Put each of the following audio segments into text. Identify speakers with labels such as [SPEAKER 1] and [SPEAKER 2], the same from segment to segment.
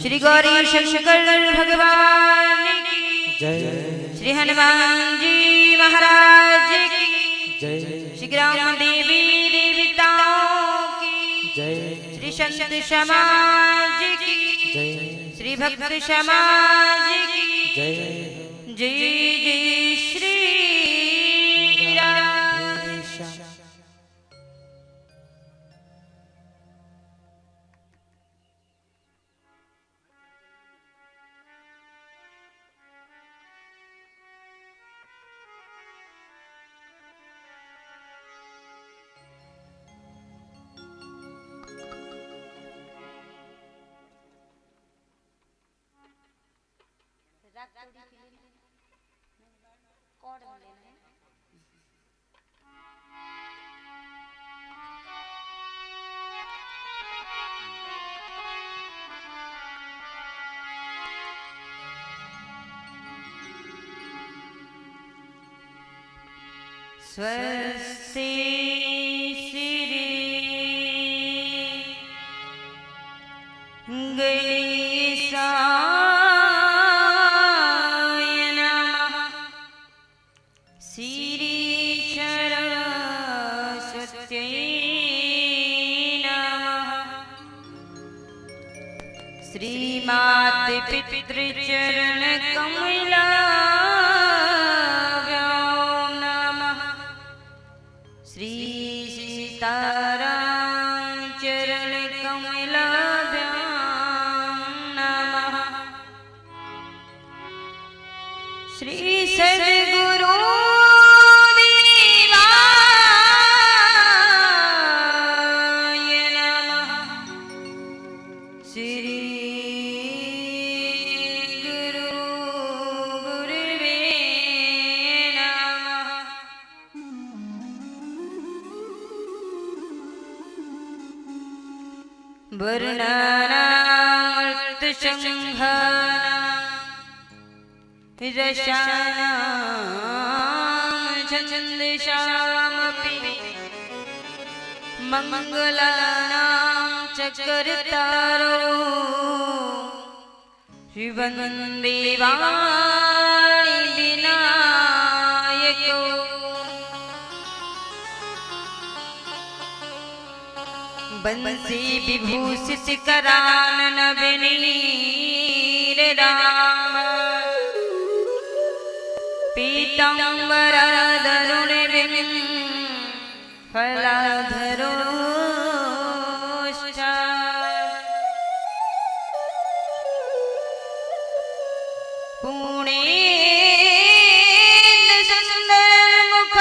[SPEAKER 1] श्री गौरी शंकर भगवान की जय। श्री हनुमान जी महाराज की जय। श्री ग्राम देवी देवताओं की जय। श्री संत समाज की जय। श्री भक्त समाज की जय। जय जय श्री राम। स्वस्ति श्री गणेशाय नमः। श्री सरस्वत्यै नमः। श्रीमाते पितृचरण कमला सीताराम चरण कमलाभ्यां नमः। श्री सद्गुरु देवाय नमः। श्री गुरु गुरुवे नमः। वर्णानामर्थसंहारां रसानां छन्दसामपि मङ्गलानां चकर्तारो वन्दे वाणी विनायको। बंसी विभूषित करानन विनीर राम। पीतांबर धरुण फलाधरो पुणे सुंदर मुख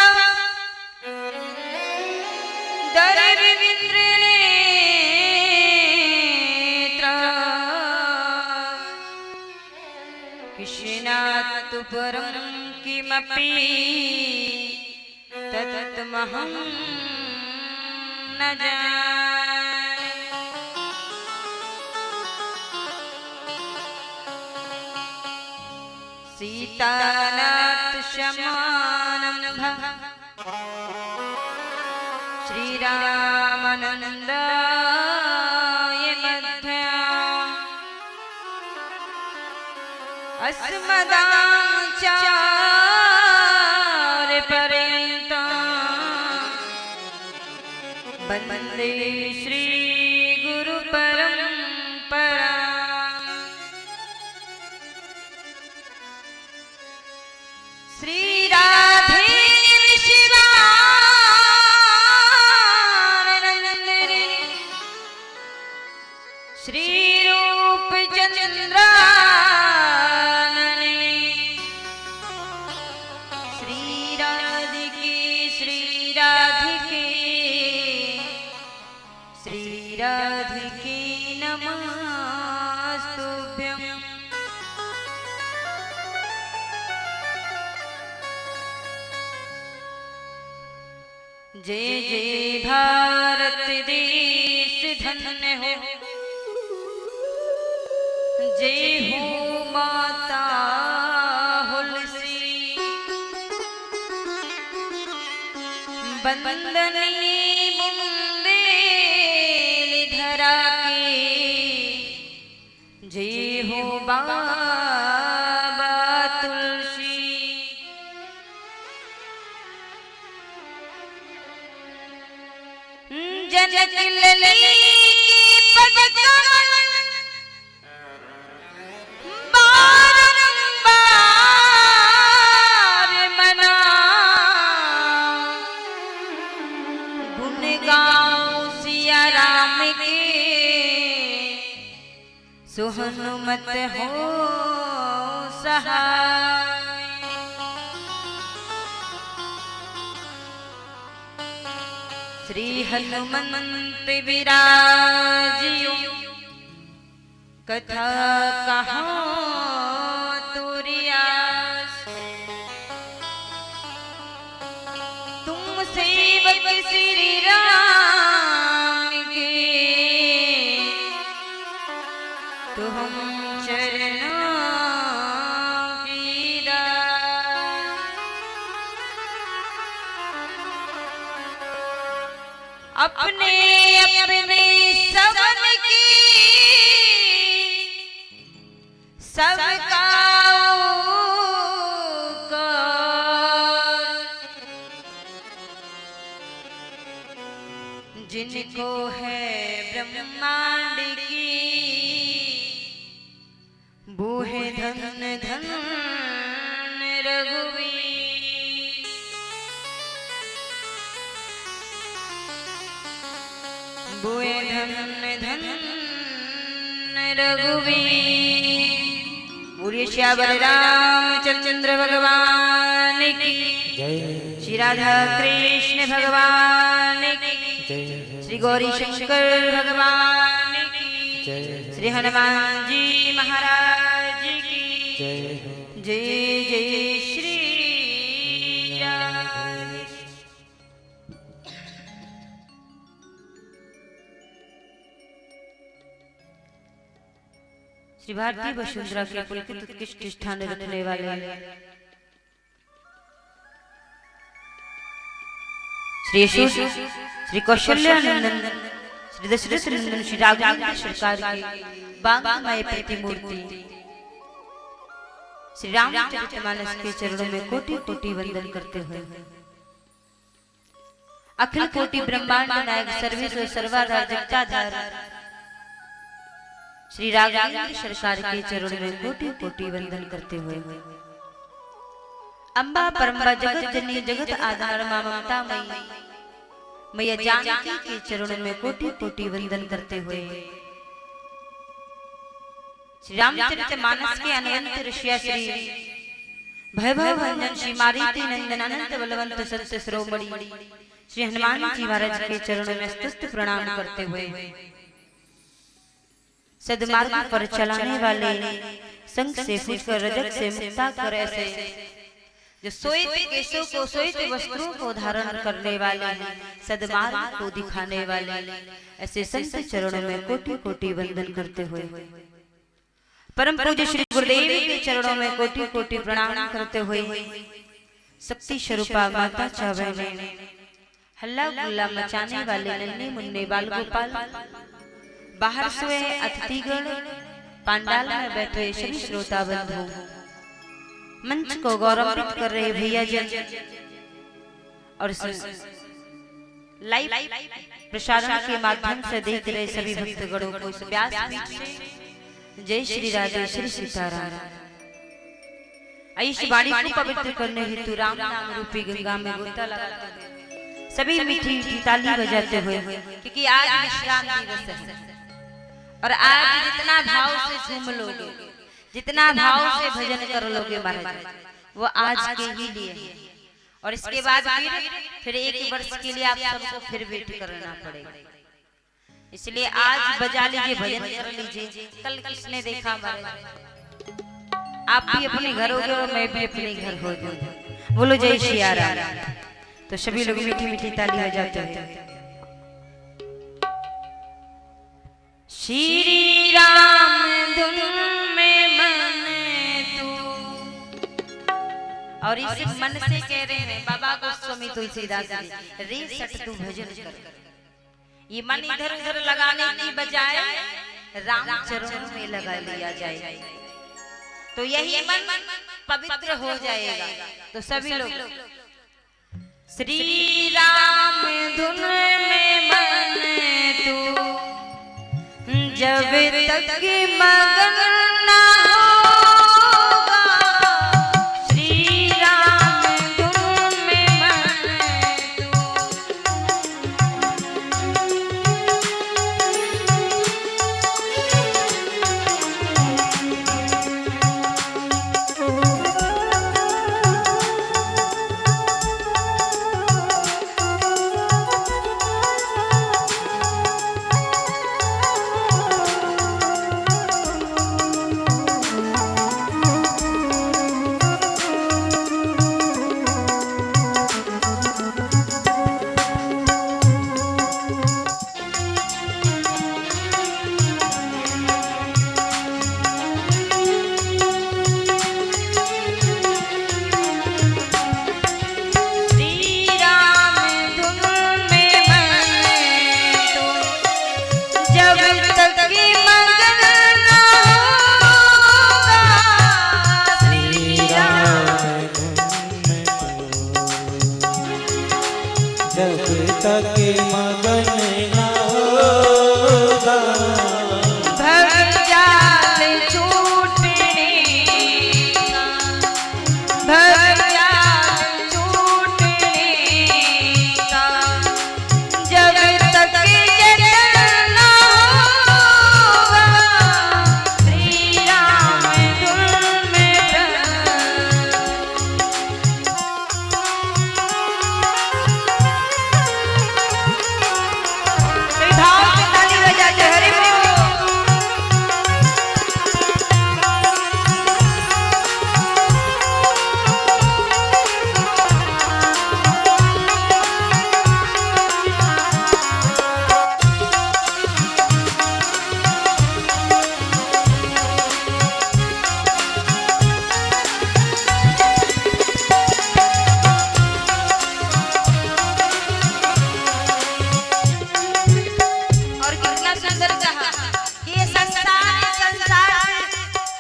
[SPEAKER 1] कृष्णात् परं किमपि तत्तमहं न जाने। सीतानाथ समानं श्रीरामानन्दाय मध्याम्। अस्मदाचार्यपर्यन्तं वन्दे श्री गुरु परम्परा। श्री राधे शिवानंदिनी श्री रूप चंद्राननी श्री राधिके श्री राधिके श्री राधिके नमस्तुभ्यं। जय जय भारत देश धन्य हो। जय हो माता हुलसी। बंदनी बुंदेल धरा के जय हो बाबा तुलसी। जनक लली बारंबार मना गुण गाऊं सिया राम के सुहनुमत हो सहाय। श्री हनुमंत विराजियो कथा कहाँ तुरियास। तुम सेवक श्री राम के तुम चरणों की दास। अपने अपने सबन की सबका जिनको है ब्रह्मांड की वो है धन धन रघुवीर। वो है धन धन रघुवीर। बोलिए श्यावर रामचंद्र भगवान की जय। श्री राधा कृष्ण भगवान की जय। श्री गौरी शंकर भगवान की जय। श्री हनुमान जी महाराज की जय। जय जय श्री राम। श्री भारती वसुंधरा के पुलकित उत्कृष्ट स्थान रखने वाले श्री यशोद श्री कौशल्या नंदन श्री दशरथ नंदन श्री राघवेंद्र सरकार की बांगमय प्रतिमूर्ति श्री रामचरितमानस के चरणों में कोटि कोटि वंदन करते हुए अखिल कोटि ब्रह्मांड नायक सर्वेश्वर सर्वाधार जगताधार श्री राघवेंद्र सरकार के चरणों में कोटि कोटि वंदन करते हुए अम्बा परम्बा जगत जननी जगत आधार मां ममता मई मैया जानकी के चरणों में कोटि कोटि वंदन करते हुए श्री रामचरितमानस के अनंत ऋषिया श्री भैभव भंजन श्री मारुति नंदन अनंत बलवंत संत शिरोमणि श्री हनुमान जी महाराज के चरणों में स्तुति प्रणाम करते हुए सद्मार्ग पर चलाने वाले संग से फूटकर रजत से मुक्ता कर ऐसे जो श्वेत केशों को श्वेत वस्त्रों को धारण करने वाले सद्मार्ग को दिखाने वाले ऐसे संत चरणों में कोटि कोटि वंदन करते हुए परम पूज्य श्री गुरुदेव के चरणों में कोटि कोटि प्रणाम करते हुए शक्ति स्वरूपा माता चावैने हल्ला गुल्ला मचाने वाले नन्हे मुन्ने बाल गोपाल बाहर सोए अतिथिगण पांडाल में बैठे सभी श्रोता बंधु मंच को गौरवान्वित कर रहे भैया जन और लाइव प्रसारण के माध्यम से देख रहे सभी भक्तगणों को इस व्यासपीठ से जय श्री राधे श्री सीताराम। आइए वाणी को पवित्र करने हेतु राम नाम रूपी गंगा में गोता लगाते हुए सभी मीठी मीठी ताली बजाते हुए क्योंकि आज विश्राम दिवस है और आज जितना भाव से झूम लोगे जितना भाव से भजन कर लोगे महाराज वो आज के ही लिए और इसके बाद फिर एक वर्ष के लिए आप सबको फिर वेट करना पड़ेगा। इसलिए आज बजा लीजिए भजन कर लीजिए। कल किसने देखा महाराज आप भी अपने घर हो गए और मैं भी अपने घर हो गई। बोलो जय श्री राम। तो सभी लोग मीठी मीठी ताली बजाते हैं। श्री राम धुन में मन तू और इस मन से कह रहे हैं बाबा गोस्वामी तुलसीदास जी रे सट तू भजन कर। ये मन इधर उधर लगाने की बजाय राम चरणों में लगा लिया जाए तो यही मन पवित्र हो जाएगा। तो सभी लोग श्री राम धुन में मन तू जब तक मगन ना होगा, श्री राम धुन में मन
[SPEAKER 2] तक मगन ना होगा,
[SPEAKER 1] भगजाल छूटने का, भगजाल छूटने का, जब तक जगन ना होगा, श्री राम धुन में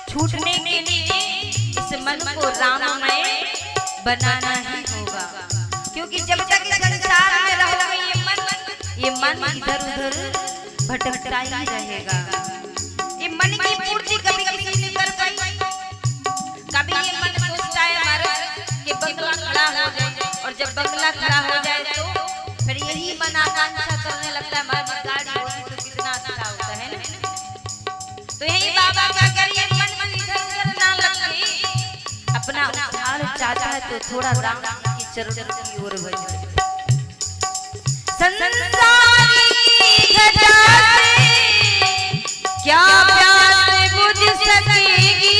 [SPEAKER 1] छूटने के लिए इस मन को राममय बनाना ही होगा, क्योंकि जब तक संसार में रहोगे ये मन इधर उधर भटकता ही रहेगा। ये मन की पूर्ति कभी किसी ने कर पाई? कभी ये मन सोचता है हमारा कि बंगला खड़ा हो जाए, और जब बंगला खड़ा हो जाए तो फिर यही मन आकांक्षा करने लगता है हमारी गाड़ी होती तो कितना अच्छा होता है ना। तो यही बाबा का करिए मन इधर उधर ना लगे, अपना उद्धार चाहता है तो थोड़ा राम की चरणों की ओर बढ़े। संसारी घटा से क्या प्यास बुझ सकेगी,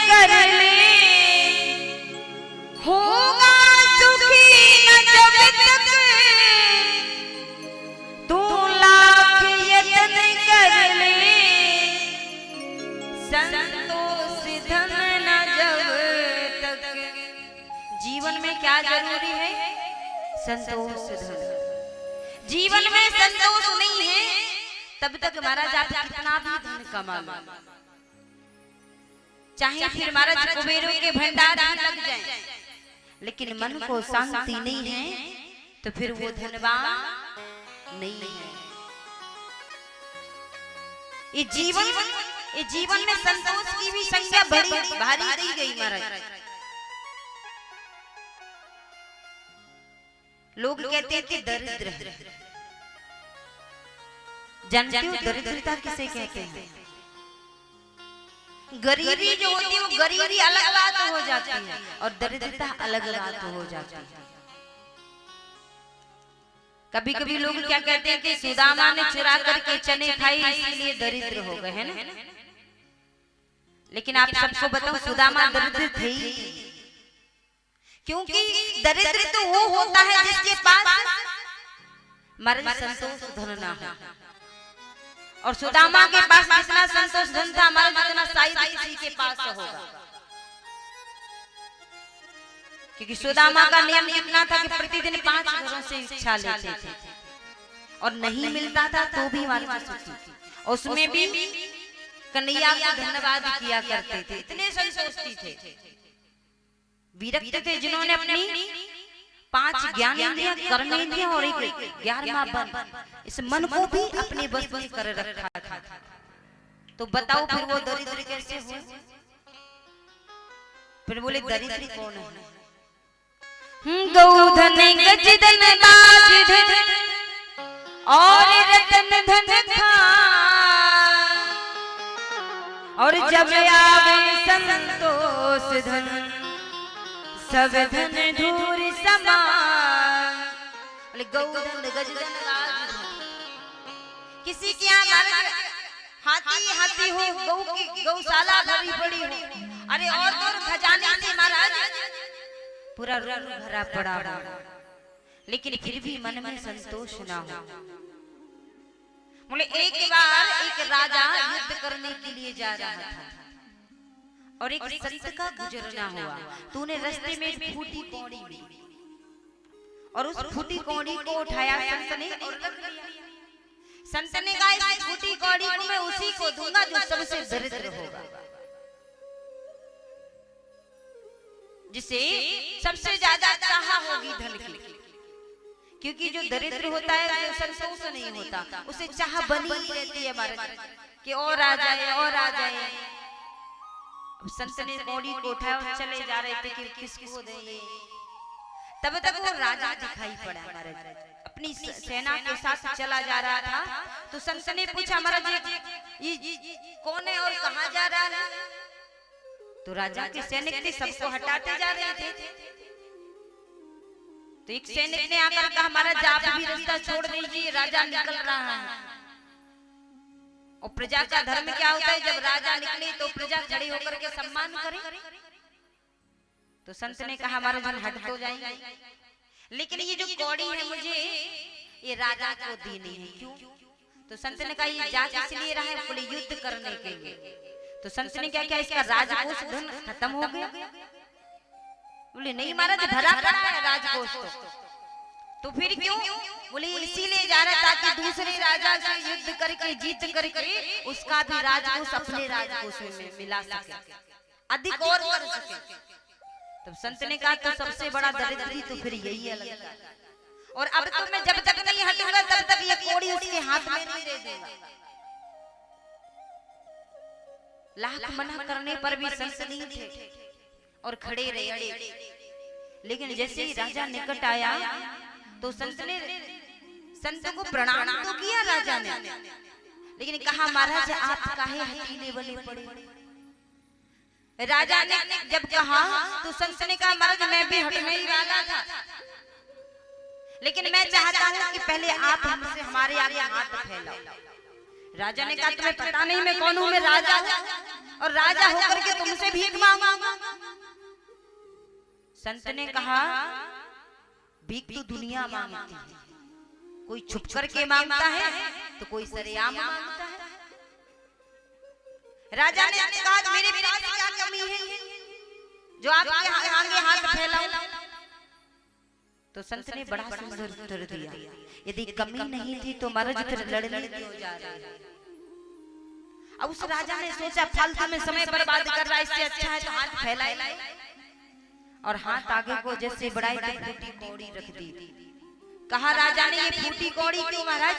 [SPEAKER 1] कर ले, होगा सुखी न जब तक तू लाख यत्न कर ले, संतोष धन न जब तक। जीवन में क्या जरूरी है? संतोष धन। जीवन में संतोष नहीं है तब तक महाराज आप कितना भी धन कमा लो, चाहे फिर महाराज कुबेरों के भंडार लग जाए, लेकिन मन को शांति नहीं है तो फिर वो धनवान नहीं है। ये जीवन में संतोष की भी संख्या बड़ी भारी दी गई महाराज। लोग कहते हैं कि दरिद्र, जानते हो दरिद्रता किसे कहते हैं? गरीबी जो होती है वो गरीबी अलग बात हो जाती है और दरिद्रता अलग बात हो जाती है। कभी कभी लोग क्या कहते हैं कि सुदामा ने चुरा करके चने खाई इसलिए दरिद्र हो गए, है ना? लेकिन आप सबको बताओ सुदामा दरिद्र थे ही, क्योंकि दरिद्र तो वो होता है जिसके पास मर्द संतोष धन ना हो। और सुदामा के पास जितना संतोष धन था हमारा जितना शायद किसी के पास होगा, क्योंकि सुदामा का नियम इतना था कि प्रतिदिन 5 घरों से इच्छा लेते थे और नहीं मिलता था तो भी माता सुखी, उसमें भी कन्हैया को धन्यवाद किया करते थे। इतने संतोषी थे, विरक्त थे, जिन्होंने अपनी 5 ज्ञानेंद्रियां, कर्मेंद्रियां और एक 11वां मन, इस मन को भी अपने बस में कर रखा था। तो बताओ फिर वो दरिद्र कैसे हुए? फिर बोले दरिद्र कौन है? गौधन गजधन बाजधन और रतन धन था, और जब आवे संतोष धन सब धन धूर समान। गौधन गजधन बाजधन, किसी के यहाँ हाथी हो, गौशाला भरी पड़ी हो, अरे और खजाने से महाराज पूरा रूम भरा पड़ा हो, लेकिन फिर भी मन में संतोष ना हो। बोले एक बार एक राजा युद्ध करने के लिए जा रहा था और एक संत का गुजरना हुआ, तो उन्हें रास्ते में फूटी कौड़ी मिली और उस फूटी कौड़ी को उठाया संत ने और रख लिया। संत ने कहा इस फूटी कौड़ी को मैं उसी को दूंगा जो सबसे दरिद्र होगा, जिसे सबसे ज्यादा चाह होगी धन की, क्योंकि जो दरिद्र होता है जो संतोष नहीं होता उसे चाह बनी रहती है महाराज कि और आ जाए और आ जाए। अब संत ने कौड़ी को उठाया और चले जा रहे थे कि किसको दें, तब तक वो राजा दिखाई पड़ा महाराज, अपनी सेना के साथ चला जा रहा था। तो संत ने पूछा महाराज ये कौन है और कहाँ जा रहा है? तो राजा के सैनिक थे, सबको हटाते जा रहे थे। तो एक सैनिक ने आकर कहा महाराज आप भी रास्ता छोड़ दीजिए, राजा निकल रहा है। और प्रजा का धर्म क्या होता है, जब राजा निकले तो प्रजा खड़े होकर के सम्मान करे। तो संत ने कहा महाराज हम हट तो जाएंगे, लेकिन ये जो कौड़ी है मुझे ये राजा को देनी है। क्यों? तो संत ने कहा ये जा इसलिए रहा है बोले युद्ध करने के लिए। तो संत ने क्या किया, इसका राजकोष धन खत्म हो गया? बोले नहीं महाराज भरा पड़ा है राजकोष तो फिर क्यों? बोले इसीलिए जा रहा ताकि दूसरे राजा से युद्ध करके जीत करके उसका भी राजकोष अपने राजकोष में मिला सके, अधिक और कर सके। तब संत ने कहा तो सबसे बड़ा दरिद्री तो फिर यही है, और अब तो मैं जब तक नहीं हटूंगा तब तक ये कौड़ी उसके हाथ में नहीं रह देगा। लाख मना करने पर भी संत नहीं थे और खड़े रहे, लेकिन जैसे ही राजा निकट आया तो संत को प्रणाम तो किया राजा ने, लेकिन कहा महाराज आप काहे हठीले बने पड़े? राजा ने जब कहा तो संत ने कहा महाराज मैं भी हटने ही वाला था, लेकिन मैं चाहता हूं कि पहले आप हमसे हमारे आगे हाथ फैलाओ, राजा ने कहा तुम्हें पता नहीं मैं कौन हूं, मैं राजा हूं और राजा होकर के तुमसे भीख मांगूंगा। संत ने कहा भीख तो दुनिया मांगती है, कोई छुप करके मांगता है तो कोई सरेआम मांगता है। राजा ने कहा मेरे पास क्या कमी है जो आपके आगे हाथ फैलाऊं? तो संत ने बड़ा सुंदर उत्तर दिया, यदि कमी नहीं थी तो महाराज फिर लड़ने क्यों जा रहे? अब उस राजा ने सोचा फालतू में समय बर्बाद कर रहा है, इससे अच्छा है तो हाथ फैलाए और हाथ आगे को जैसे बढ़ाई तो फूटी कौड़ी रख दी। कहा राजा ने ये फूटी कौड़ी क्यों महाराज?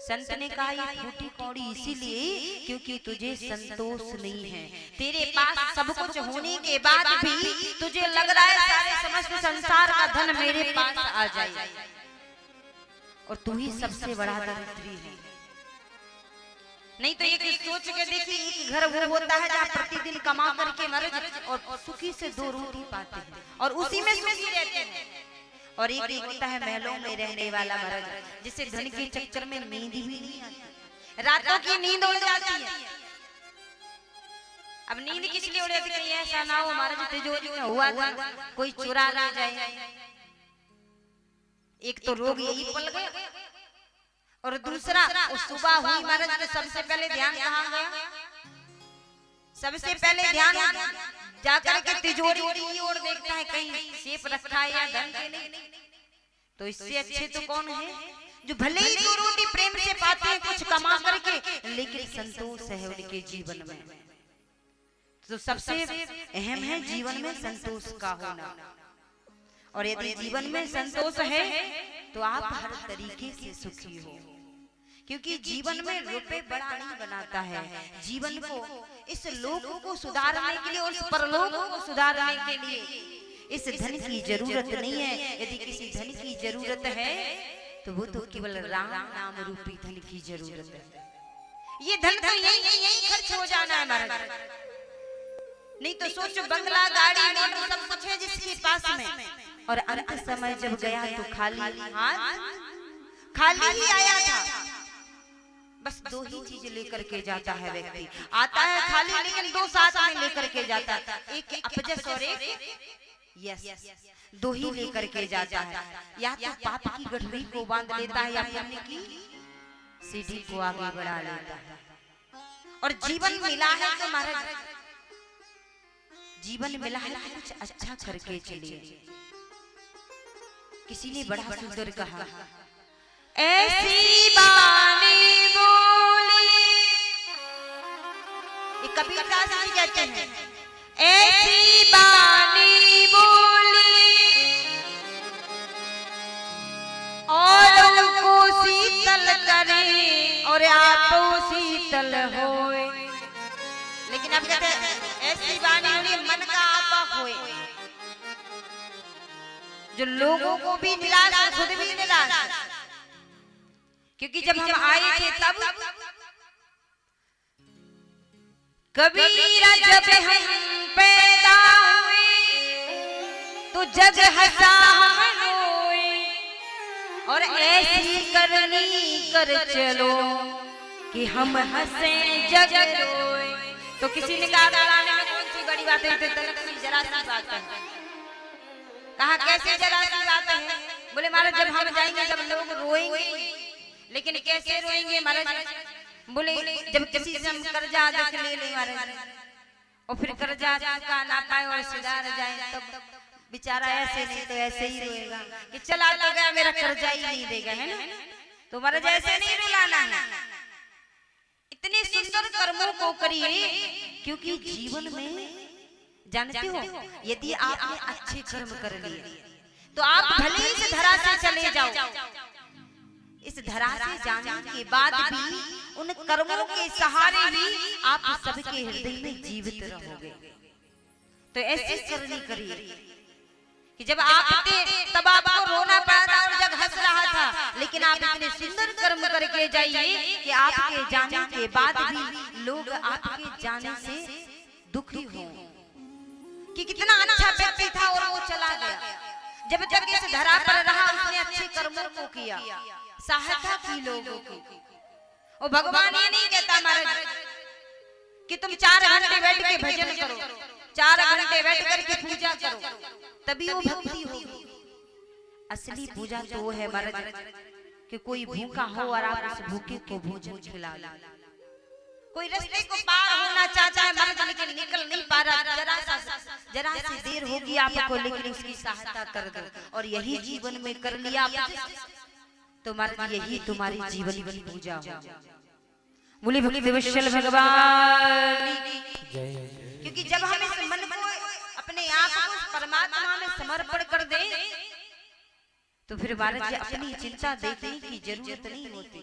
[SPEAKER 1] संत ने कहा ये फूटी कौड़ी इसीलिए क्योंकि तुझे संतोष नहीं है, तेरे पास सब कुछ होने के बाद भी तुझे लग रहा है सारे समस्त संसार का धन मेरे पास आ जाए और तू ही सबसे बड़ा दरिद्री है। नहीं तो एक सोच के देखिए, एक घर वो होता है जहाँ प्रतिदिन कमा करके मर्ज और सुखी से 2 रोटी पाते हैं और उसी में सुखी रहते हैं, और एक होता है महलों में रहने वाला मर्ज जिसे धन के चक्कर में नींद भी नहीं आती, रातों की नींद उड़ जाती है। अब नींद किस लिए उड़ जाती है? ऐसा ना हो महाराज तिजोरी में हुआ था कोई चुरा ना जाए। एक तो रोग यही पल गए और दूसरा सुबह हुई महाराज तो सबसे पहले ध्यान कहाँ गया? सबसे पहले ध्यान जाकर के तिजोरी की ओर देखता है कहीं सेब रखा है या धन के नहीं। तो इससे अच्छे तो कौन है जो भले ही 2 रोटी प्रेम से पाते हैं कुछ कमा करके, लेकिन संतोष है उनके जीवन में। तो सबसे अहम है जीवन में संतोष का होना, और यदि जीवन में संतोष है तो आप हर तरीके से सुखी हो, क्योंकि जीवन में रुपए बड़ा नहीं बनाता है। जीवन को, इस लोक को सुधारने के लिए और इस परलोक को सुधारने के लिए इस धन की जरूरत नहीं है। यदि किसी धन की जरूरत है तो वो तो केवल राम नाम रूपी धन की जरूरत है। ये धन तो यही खर्च हो जाना है महाराज। नहीं तो सोचो बंगला गाड़ी मोटर सब कुछ है जिसके पास में, और अंत समय जब गया तो खाली ही आया था। बस 2 ही चीज लेकर के जाता है व्यक्ति, आता है खाली लेकिन 2 साथ में लेकर के जाता है, एक अपजस और एक यस, 2 ही लेकर के जाता है। या तो पाप की गठरी को बांध लेता है या पुण्य की सीढ़ी को आगे बढ़ा लेता है। और जीवन मिला है तो महाराज, जीवन मिला है तो कुछ अच्छा करके चलिए। किसी ने बड़ा सुंदर कहा, ऐसी बानी बोली, ये कबीरदास जी कहते हैं, ऐसी बानी बोली औरों को शीतल करे और आपो शीतल होए। लेकिन अब कहते हैं ऐसी बानी बोली मन का आपा होए, जो लोगों को भी निराश खुद भी निराश। क्योंकि जब हम आए थे तब कबीरा जब हम पैदा हुए तो जग हंसा हम रोए, और ऐसी करनी कर चलो कि हम हंसे जग रोए। तो किसी ने कहा दलाने में कौन सी बड़ी बात है, जरा सी बात है। कहा कैसे जरा सी बात है? बोले महाराज जब हम जाएंगे जब लोग रोएंगे, लेकिन कैसे रोएंगे महाराज? बोले जब किसी से हम कर्जा देख ले महाराज और फिर कर्जा चुका ना पाए और सुधार जाए तब बेचारा ऐसे नहीं तो ऐसे ही रोएगा कि चला तो गया मेरा कर्जा ही नहीं देगा, है ना? तो महाराज ऐसे नहीं रुलाना है, इतने सुंदर कर्मों को करिए। क्योंकि जीवन में जानते हो यदि आपने अच्छे कर्म कर लिए तो आप भले इस धरा से चले जाओ, इस धरा से जाने के बाद भी उन कर्मों के सहारे भी आप सबके हृदय में जीवित रहोगे। तो ऐसी करनी करिए कि जब आप थे तब आपको रोना पड़ा था और जग हंस रहा था, लेकिन आप इतने सुंदर कर्म करके जाइए कि आपके जाने के बाद भी लोग आपके जाने से दुखी हों कि कितना अच्छा व्यक्ति था और वो चला गया। जब तक इस धरा पर रहा उसने अच्छे कर्मों को किया, सहायता की लोगों की, और भगवान ये नहीं कहता महाराज कि तुम 4 घंटे बैठ के भजन करो, 4 घंटे बैठ करके पूजा करो, तभी वो भक्ति होगी। असली पूजा तो वो है महाराज कि कोई भूखा हो और आप उस भूखे को भोजन खिला लो। कोई रास्ते को पार होना चाहता है महाराज लेकिन निकल नहीं पा रहा, जरा सी देर होगी आपको, लेकिन उसकी सहायता कर दो और यही जीवन में कर लिया तो महाराज यही तुम्हारी जीवन की पूजा हो। बोले भक्ति विशल भगवान, क्योंकि जब हम इस मन को अपने आप को परमात्मा में समर्पण कर दे तो फिर महाराज जी अपनी चिंता देखने की जरूरत नहीं होती।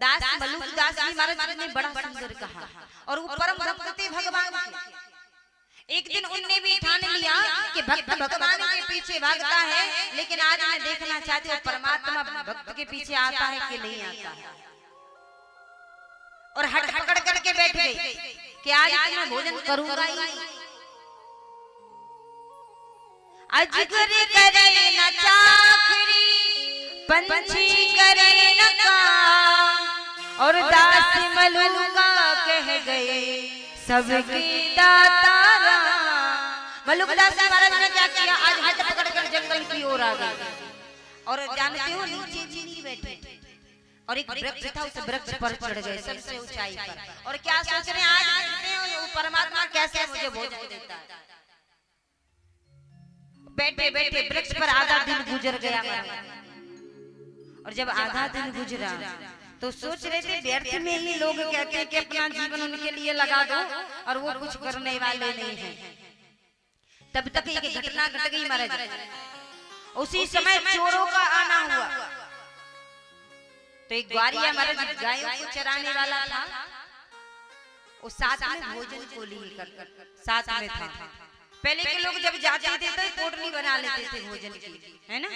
[SPEAKER 1] दास मलुक दास जी महाराज ने बड़ा सुंदर कहा और वो परम भक्त थे भगवान के। एक दिन उनने भी ठान लिया कि भक्त भगवान के पीछे भागता है, लेकिन आज मैं देखना चाहती हूँ परमात्मा भक्त के पीछे आता है कि नहीं आता है। और हट पकड़ करके बैठ गई कि आज मैं भोजन करूंगा ही। अजगर करे न चाकरी, पंछी करे न काम, और दास मलुका कह गए सबकी दाता राम। मलुक दास महाराज ने क्या किया, आज हट पकड़ कर जंगल की ओर आ गए। और जानते हो नीचे जी नहीं बैठे और एक वृक्ष था, उस वृक्ष पर चढ़ गए सबसे ऊंचाई पर। और क्या सोच रहे हैं, आज देखते हैं वो परमात्मा कैसे मुझे भोजन देता है। बैठे बैठे वृक्ष पर आधा दिन गुजर गया और जब आधा दिन गुजरा तो सोच रहे थे व्यर्थ में ही लोग कहते हैं कि अपना जीवन उनके लिए लगा दो और वो कुछ करने वाले नहीं हैं। तब तक एक घटना घट गई महाराज। उसी समय चोरों का आना हुआ तो एक ग्वारिया महाराज गायों को चराने वाला था, वो साथ में भोजन को लिए कर साथ में था। पहले के लोग जब जाते थे तो पोटली बना लेते थे भोजन की, है ना।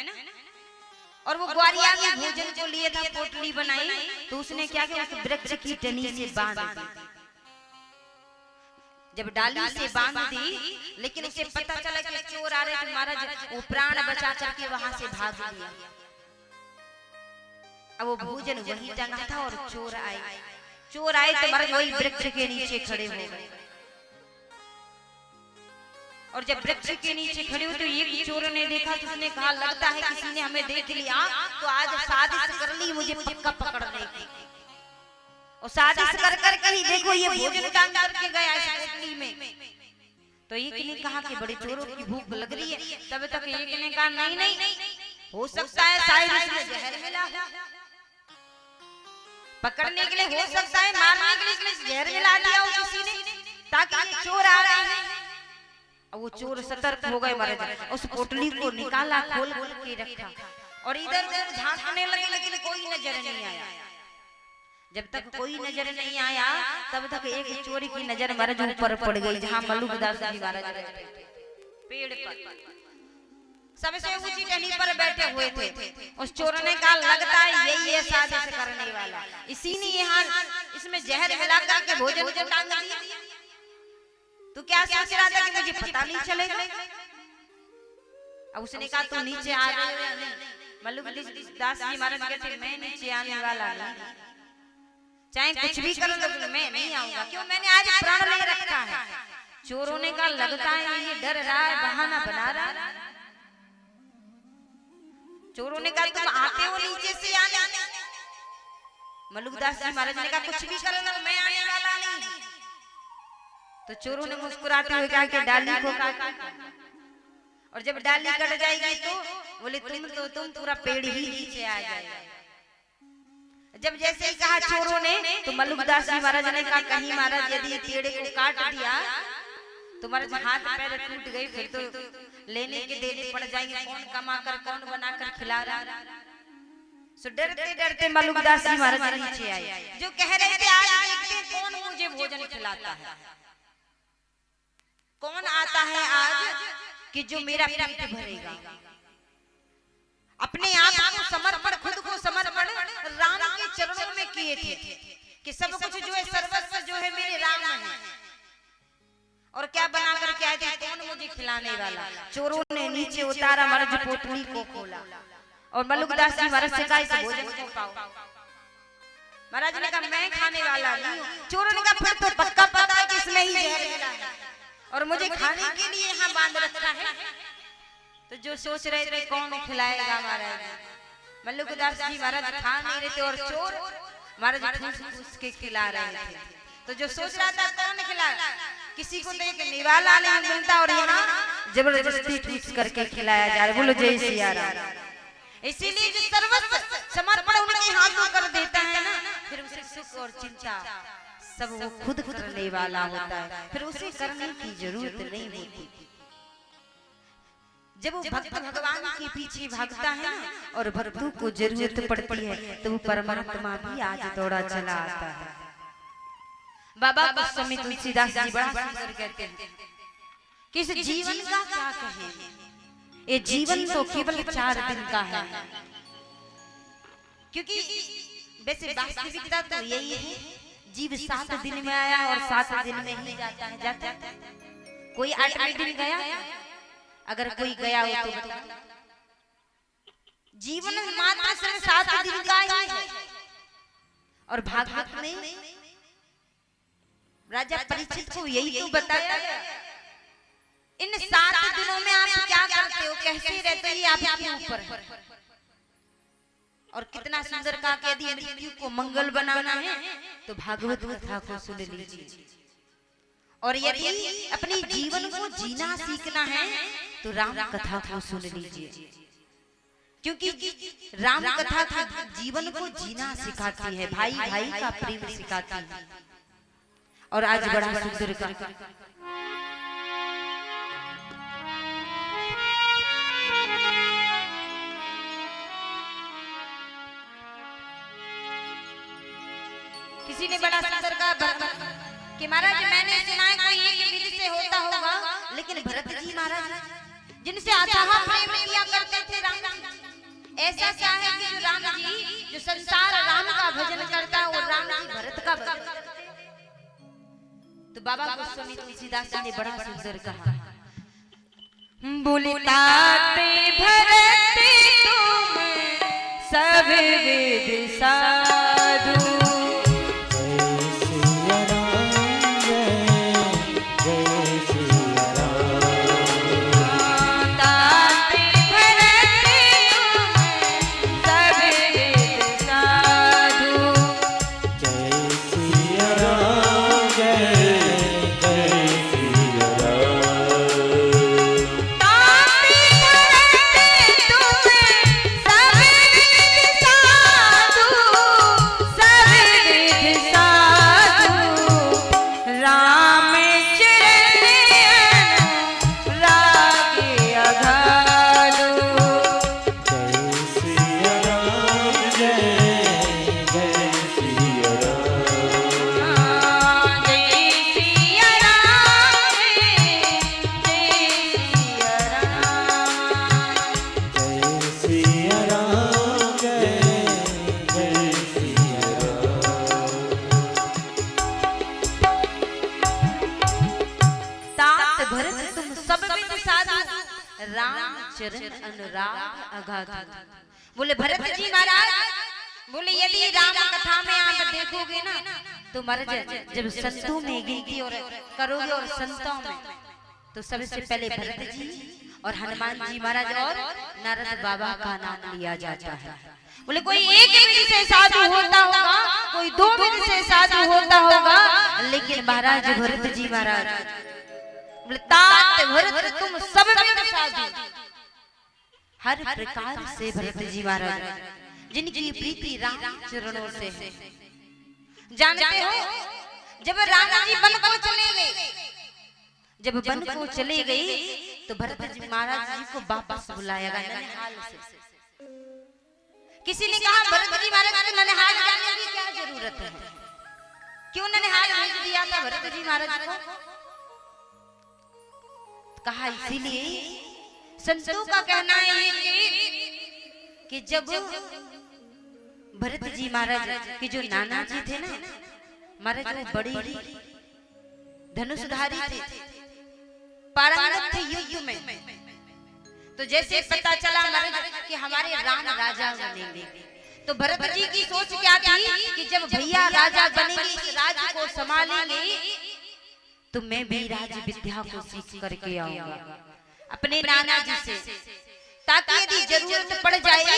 [SPEAKER 1] और वो ग्वारिया भी भोजन को लिए था, पोटली बनाई तो उसने क्या किया, उस वृक्ष की टहनी से बांध दी। जब डाली से बांध दी, लेकिन उसे पता चला कि चोर आ रहे थे महाराज, वो प्राण बचा करके वहां से भाग गया। अब वो भोजन वही टंगा था और चोर आए तो महाराज वही वृक्ष के नीचे खड़े हो गए। और जब वृक्ष के नीचे खड़े हो तो एक चोर ने देखा तो उसने कहा लगता है किसी ने हमें देख लिया, तो आज साजिश कर ली मुझे पक्का पकड़ने की। और साजिश कर करके ही देखो ये भोजन टांग करके गया इस पोटली में। तो एक ने कहा कि बड़े चोरों की भूख लग रही है। तब तक एक ने कहा नहीं हो सकता है शायद इसमें जहर मिला हो, पकड़ने के लिए हो सकता है, मारने के लिए इसमें जहर मिला दिया हो किसी ने ताकि ये चोर आ रहे हैं। वो चोर सतर्क हो गए महाराज, उस पोटली को निकाला, खोल के रखा और इधर उधर झांकने लगे, लेकिन कोई नजर नहीं आया। जब तक कोई नजर नहीं आया तब तक एक चोरी की नजर महाराज ऊपर पड़ गई, जहाँ मलुक दास जी महाराज पेड़ पर सबसे ऊंची टहनी पर बैठे हुए थे। उस चोर ने कहा लगता है यही है साजिश करने वाला, इसी ने यहाँ इसमें जहर मिला करके भोजन को टांग दिया। तू क्या सोच रहा था कि मुझे पता नहीं चलेगा। अब उसने कहा तू नीचे आ रहे हो या नहीं। मलुक दास जी महाराज कहते मैं नीचे आने वाला नहीं, चाहे कुछ भी कर लो मैं नहीं आऊंगा, क्यों मैंने आज प्राण ले रखा है। चोरों ने कहा लगता है ये डर रहा है, बहाना बना रहा है। चोरों ने कहा तुम आते हो नीचे से आने। मलुक दास जी महाराज ने कहा कुछ भी कर लो मैं आने वाला नहीं। तो चोरों ने मुस्कुराते हुए कहा कि डाली को काट, और जब डाली कट जाएगी तो बोले तुम पूरा पेड़ ही नीचे आ जाएगा। जब जैसे ही कहा चोरों ने तो मलुक दास जी महाराज ने कहा कहीं महाराज यदि पेड़ को काट दिया तो महाराज हाथ पैर टूट गए, फिर तो लेने के देने पड़ जाएंगे, कौन कमा कर कौन बनाकर खिला रहा। सो डरते डरते मलुक दास जी महाराज नीचे आए, जो कह रहे थे आज देखते कौन मुझे भोजन खिलाता है, कौन आता है आज कि जो मेरा पेट भरेगा। अपने आप को समर्पण, खुद को समर्पण राम के चरणों में किए थे कि सब कुछ जो है सर्वस्व जो है मेरे राम है, और क्या बना कर क्या थे कौन मुझे खिलाने वाला। चोरों ने नीचे उतारा, महाराज पोटली को खोला और मल्लुकदास जी महाराज से कहा इस भोजन को पाओ। महाराज ने कहा मैं खाने वाला नहीं हूँ। चोरों ने कहा फिर तो पक्का पता है कि इसमें ही जहर मिला है और मुझे खाने के लिए यहाँ बांध रखा है। तो जो सोच रहे थे कौन खिलाएगा महाराज, मल्लुकदास जी महाराज खा नहीं रहे थे और चोर महाराज ठूस के खिला रहे थे। तो जो सोच रहा था कौन खिला, किसी को तो एक निवाला नहीं मिलता और यहाँ जबरदस्ती ठूस करके खिलाया जा रहा। बोलो जय सिया राम। इसीलिए जो सर्वस्व समर्पण उनके हाथों कर देता है ना, फिर उसे सुख और चिंता सब वो खुद करने वाला होता है, फिर उसे करने की जरूरत नहीं होती। जब वो भक्त भगवान के पीछे भागता है ना और भक्तों को जरूरत पड़ती है तो वो परमात्मा भी आज दौड़ा चला आता है। बाबा गोस्वामी तुलसीदास जी बड़ा सुंदर कहते हैं कि इस जीवन का क्या कहें, ये जीवन तो केवल 4 दिन का है। क्योंकि वैसे वास्तविकता तो यही है, जीव 7 दिन में आया और 7 दिन में ही जाता है। कोई 8वें दिन गया, अगर कोई गया हो तो जीवन मात्र सिर्फ 7 दिन का ही है। और भागवत में राजा परीक्षित को यही तो बताया गया, इन 7 दिनों में आप क्या करते हो, कैसे रहते हो, ये आपके ऊपर है। और कितना सुंदर कहा कि यदि मृत्यु को मंगल बनाना है तो भागवत कथा को सुन लीजिए, और यदि अपने जीवन को जीना सीखना है तो राम कथा को सुन लीजिए, क्योंकि राम कथा जीवन को जीना सिखाती है, भाई भाई का प्रेम सिखाती है। और आज बड़ा सुंदर का किसी ने बड़ा सुंदर का कि महाराज मैंने सुना है कोई एक विधि से होता होगा, लेकिन भरत जी महाराज जिनसे अथाह प्रेम किया करते थे राम जी, ऐसा क्या है कि जो राम जी जो संसार राम का भजन करता है और राम जी भरत का भजन करते। तो बाबा गोस्वामी तुलसीदास जी ने बड़ा सुंदर कहा, बोले ताते भरत तुम सब वेद साधु, बोले भरत जी महाराज, बोले यदि राम कथा में आप देखोगे ना तो महाराज जब संतों में गिनती और करोगे और संतों में तो सबसे पहले भरत जी और हनुमान जी महाराज और नारद बाबा का नाम लिया जाता है। बोले कोई एक विधि से साधु होता होगा, कोई 2 विधि से साधु होता होगा, लेकिन महाराज भरत जी महाराज बोले तात भरत तुम सब विधि साधु, हर प्रकार से भरत जी महाराज जिनकी प्रीति राम चरणों से है। जानते हो जब राम जी वन को चले गए, जब वन को चले गए तो भरत जी महाराज जी को वापस बुलाया गया ननिहाल से। किसी ने कहा भरत जी महाराज को ननिहाल जाने की क्या जरूरत है, क्यों ननिहाल भेज दिया था भरत जी महाराज को? कहा इसीलिए संतों का कहना है कि जब भरत जी महाराज के जो नाना जी थे ना महाराज, वो बड़ी धनुषधारी थे, पारंगत थे युद्ध में। तो तो जैसे पता चला महाराज कि हमारे राम राजा बनेंगे, तो भरत जी की सोच क्या थी कि जब भैया राजा बनेंगे, इस राज्य को संभालेंगे, तो मैं भी राज विद्या को सीख करके आऊंगा अपने नाना जी से, ताकि यदि जरूरत पड़ जाए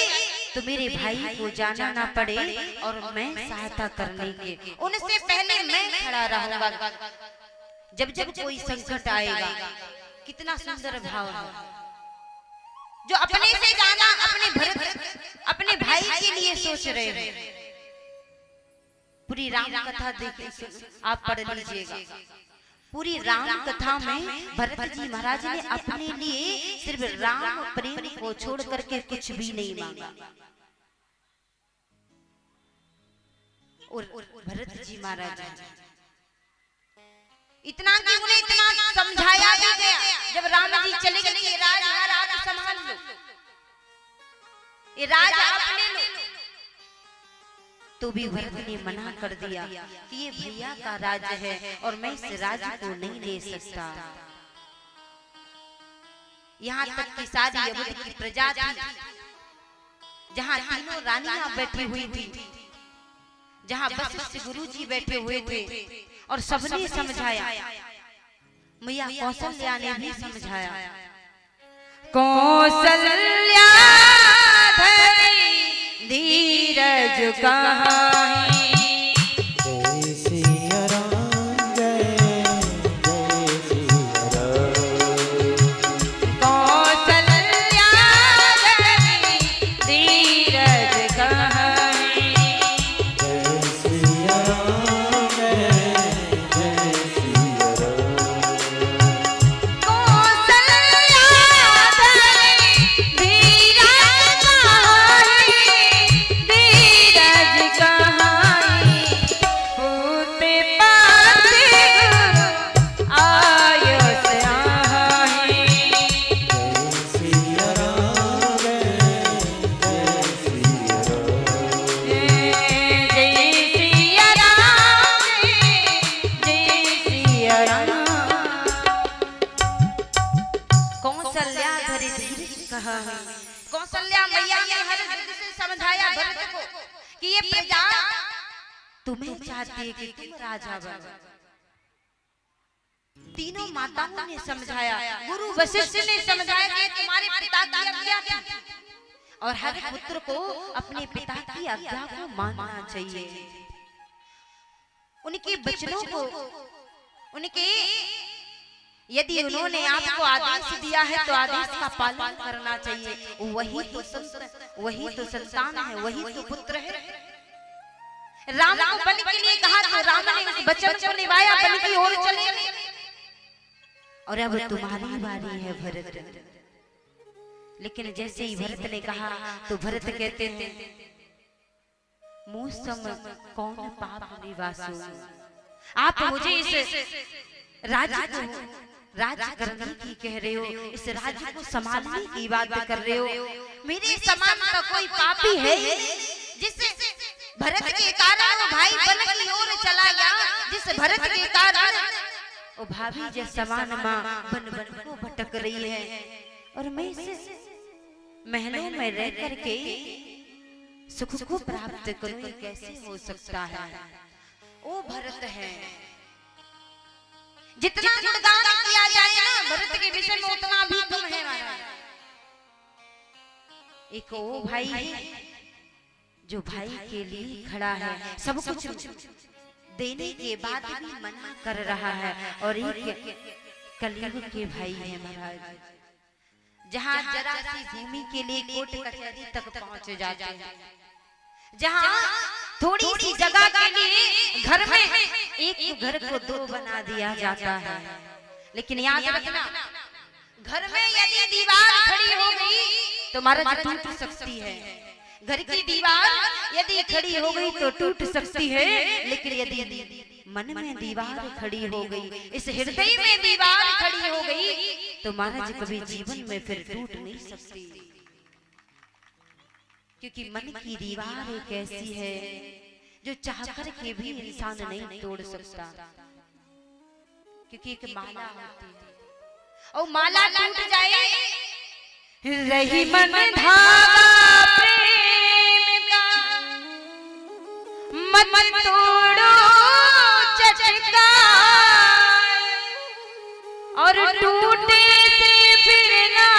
[SPEAKER 1] तो मेरे भाई को जाना ना पड़े और मैं सहायता करने के उनसे पहले मैं खड़ा रहूंगा जब जब कोई संकट आएगा। कितना सुंदर भाव है, जो अपने से जाना अपने भरत अपने भाई के लिए सोच रहे हैं। पूरी राम कथा देखिए, आप पढ़ लीजिएगा। पूरी राम कथा में भरत जी महाराज ने अपने लिए सिर्फ राम प्रेम को छोड़ करके कुछ भी नहीं मांगा। और भरत जी महाराज इतना कि उन्हें इतना समझाया भी गया, जब राम जी चले गए ये राज आप संभाल लो, ये राज आप ले लो, तो भी भरत ने मना कर दिया कि ये भैया का राज्य है और मैं इस राज्य को नहीं ले सकता। यहाँ तक कि सारी अवध की प्रजा थी, जहाँ तीनों रानियां बैठी हुई थी, जहाँ वशिष्ठ गुरु जी बैठे हुए थे, और सबने समझाया, मैया कौशल्या ने भी समझाया। कौशल्या धरी धीरज कहाई,
[SPEAKER 2] जय सिया राम जय जय सिया राम।
[SPEAKER 1] कौशल्या धरी धीरज कहाई,
[SPEAKER 2] जय सिया राम जय जय सिया राम।
[SPEAKER 1] कौशल्या धरी धीरज कहाई, धीरज कहाई, होते पाते गुरु आयो सहाई।
[SPEAKER 2] जय सिया राम जय जय सिया राम।
[SPEAKER 1] जय सिया राम, जय सिया राम। कौशल्या धरि धीरज कहाई। कौशल्या मैया ने हर विधि से समझाया भरत को कि ये प्रजा तुम्हें चाहती है कि तुम राजा बनो। तीनों माताओं ने समझाया, गुरु वशिष्ठ ने समझाया कि तुम्हारे पिता की आज्ञा थी और हर पुत्र को अपने पिता की आज्ञा को मानना चाहिए। उनके वचनों को, उनके यदि उन्होंने आपको आदेश दिया है तो आदेश का पालन करना चाहिए। वही तो संत, वही तो संतान है, वही तो पुत्र है। राम को वन के लिए कहा तो राम ने उस वचन को निभाया, वन की ओर चले। और अब तुम्हारी बारी है भरत। लेकिन जैसे ही भरत ने कहा तो भरत कहते हैं, मुझ सम कौन पाप निवासो, आप मुझे इस राज्य को राज्य करने की कह रहे हो, इस राज्य को संभालने की बात कर रहे हो। मेरे समान का कोई पापी है जिससे भरत के कारण वो भाई वन की ओर चला गया, जिस भरत के कारण वो भाभी जैसे समान माँ बन बन को भटक रही है, और मैं इस महलों में रह करके सुख को प्राप्त करूं, ये कैसे हो सकता है। वो भरत है, जितना गुणगान किया जाए ना भरत के विषय में उतना भी कम है महाराज। एक वो भाई है जो भाई के लिए खड़ा है, सब कुछ देने के बाद भी मना कर रहा है। और एक कलयुग के भाई है महाराज, जहाँ जरा सी भूमि के लिए कोर्ट कचहरी तक पहुंच जाते हैं, जहाँ थोड़ी सी जगह के लिए घर में एक घर को दो बना दिया जाता है। लेकिन याद रखना, घर में यदि दीवार खड़ी हो गई तो महाराज टूट सकती है। घर की दीवार यदि खड़ी हो गई तो टूट सकती है, लेकिन यदि मन में दीवार खड़ी हो गई, इस हृदय में दीवार खड़ी हो गई, तो महाराज कभी जीवन में फिर टूट नहीं सकती। क्योंकि मन की दीवार एक ऐसी है जो चाहकर के भी इंसान नहीं तोड़ सकता। क्योंकि एक माला होती है और माला टूट जाए रही मन धागा प्रेम का, मत तोड़ो चटका, और टूटे से फिर ना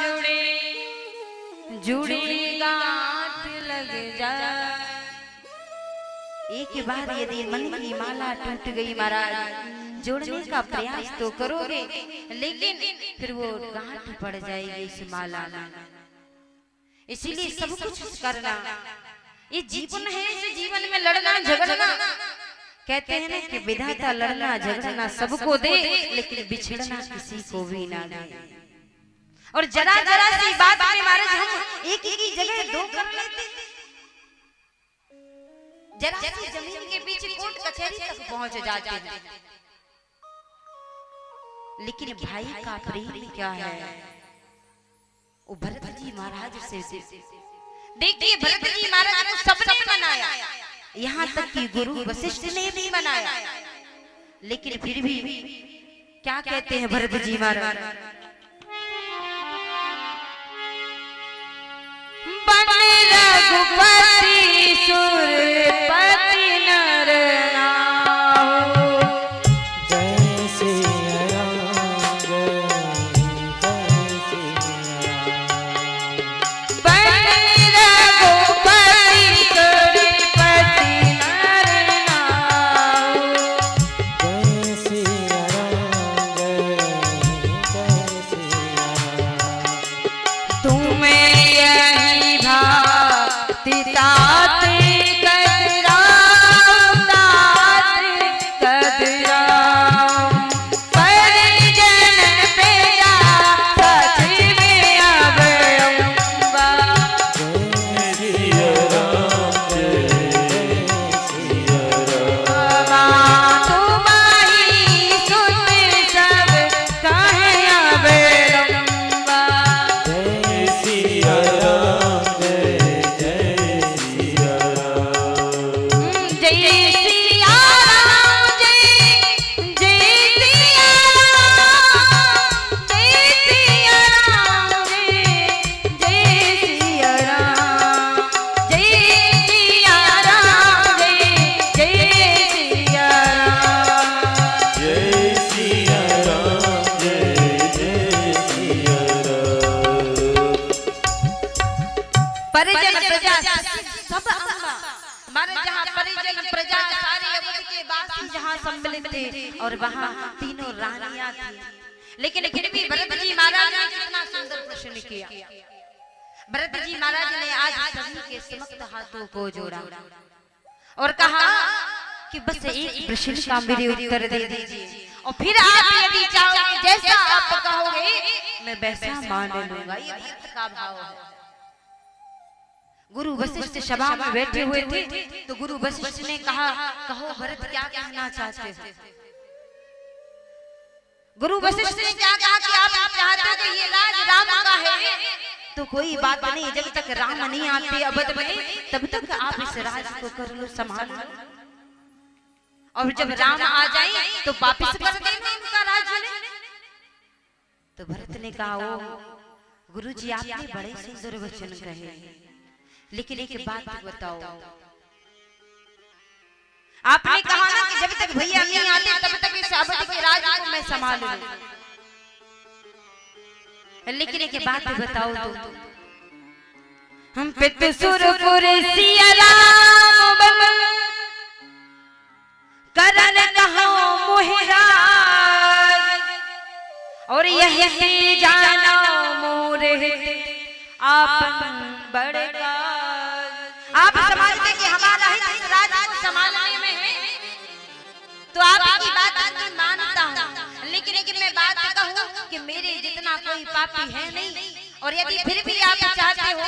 [SPEAKER 1] जुड़े, जुड़ी गांठ लग जाए। एक बार यदि मन की माला टूट गई महाराज, जोड़ने का प्रयास तो करोगे लेकिन फिर वो गांठ पड़ जाएगी इस माला में। इसीलिए सब कुछ करना, ये जीवन है, इस जीवन में लड़ना झगड़ना। कहते हैं ना कि विधाता लड़ना झगड़ना सबको दे, लेकिन बिछड़ना किसी को भी ना दे। और जरा जरा सी बात में महाराज हम एक ही जगह दो कर लेते, जरा सी जमीन के पीछे कोर्ट कचहरी तक पहुंच जाते हैं। लेकिन भाई का प्रेम क्या है, वो भरत जी महाराज से देखिए, भरत जी महाराज को सबने मनाया, यहाँ तक कि गुरु वशिष्ठ ने भी मनाया, लेकिन फिर भी क्या कहते हैं भरत जी महाराज, बने रघुपति सुरपति नर नाहु।
[SPEAKER 2] जय सिया राम, जय सिया राम।
[SPEAKER 1] बने रघुपति सुरपति नर नाहु।
[SPEAKER 2] जय सिया राम, जय सिया राम।
[SPEAKER 1] तुम्हें यही भांति तात कतराम, तात कतराम। परिजन प्रिया सचिव अवयंबा।
[SPEAKER 2] जय सिया राम, जय सिया राम।
[SPEAKER 1] तुम्हारी सुन सब कहे अवलंबा।
[SPEAKER 2] जय सिया राम, जय सिया राम।
[SPEAKER 1] जय सिया राम, जय सिया राम, जय सिया राम, जय सिया राम, जय सिया राम, जय सिया राम।
[SPEAKER 2] जय सिया राम, जय सिया राम।
[SPEAKER 1] परिजन प्रजा सब हमारे जहाँ परिजन प्रजा सारे अवध के वासी जहाँ सम्मिलित थे, और वहाँ तीनों रानियां थी, लेकिन फिर भी भरत जी महाराज ने कितना सुंदर प्रश्न किया। भरत जी महाराज ने आज सभी के समस्त हाथों को जोड़ा और कहा कि बस एक प्रश्न का मेरे उत्तर दे दीजिए, और फिर आप यदि चाहोगे जैसा आप कहोगे मैं वैसा मान लूंगा। ये भक्त का भाव है। गुरु वशिष्ठ सभा में बैठे हुए थे, तो गुरु वशिष्ठ ने कहा, कहो भरत क्या कहना चाहते हो। गुरु वशिष्ठ ने क्या कहा कि आप चाहते हो कि ये राज राम का है, तो कोई बात नहीं, जब तक राम नहीं आते अवध में तब तक आप इस राज को कर लो, संभाल लो, और जब राम आ जाए तो वापस कर देना उनका राज्य। तो भरत ने कहा, ओ गुरुजी आपने बड़े सुंदर वचन कहे, लेकिन एक बात बताओ, आपने कहा ना कि जब तक भैया नहीं आते तब तक इस अवध के राज को मैं संभालूं, लेकिन एक बात बताओ तो, हम पित सुरपुर सिया राम बन करन कहो मोहराज, और यही जानो मोरे आप बड़का। आप समझते कि हमारा हित इस राज को संभालने में है, तो आपकी बात मैं मानता हूँ, लेकिन मैं बात कहूँ कि मेरे जितना कोई पापी है नहीं, और यदि फिर भी आप चाहते हो